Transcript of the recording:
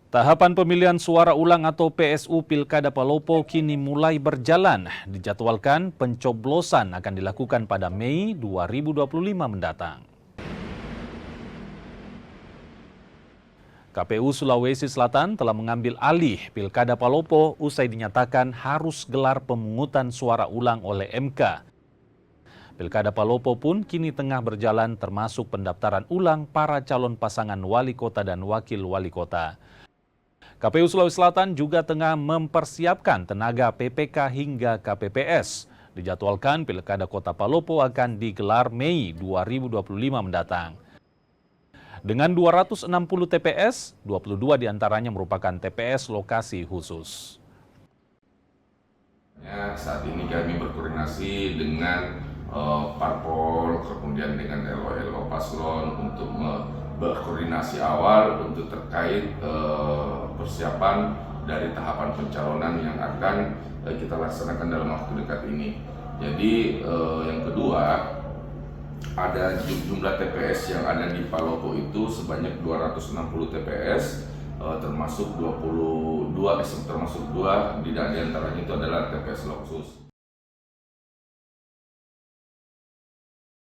Tahapan pemilihan suara ulang atau PSU Pilkada Palopo kini mulai berjalan. Dijadwalkan pencoblosan akan dilakukan pada Mei 2025 mendatang. KPU Sulawesi Selatan telah mengambil alih Pilkada Palopo usai dinyatakan harus gelar pemungutan suara ulang oleh MK. Pilkada Palopo pun kini tengah berjalan termasuk pendaftaran ulang para calon pasangan wali kota dan wakil wali kota. KPU Sulawesi Selatan juga tengah mempersiapkan tenaga PPK hingga KPPS. Dijadwalkan Pilkada Kota Palopo akan digelar Mei 2025 mendatang. Dengan 260 TPS, 22 diantaranya merupakan TPS lokasi khusus. Saat ini kami berkoordinasi dengan parpol, kemudian dengan LO paslon untuk berkoordinasi awal untuk terkait persiapan dari tahapan pencalonan yang akan kita laksanakan dalam waktu dekat ini. Jadi yang kedua, ada jumlah TPS yang ada di Palopo itu sebanyak 260 TPS, termasuk 22 di antaranya itu adalah TPS khusus.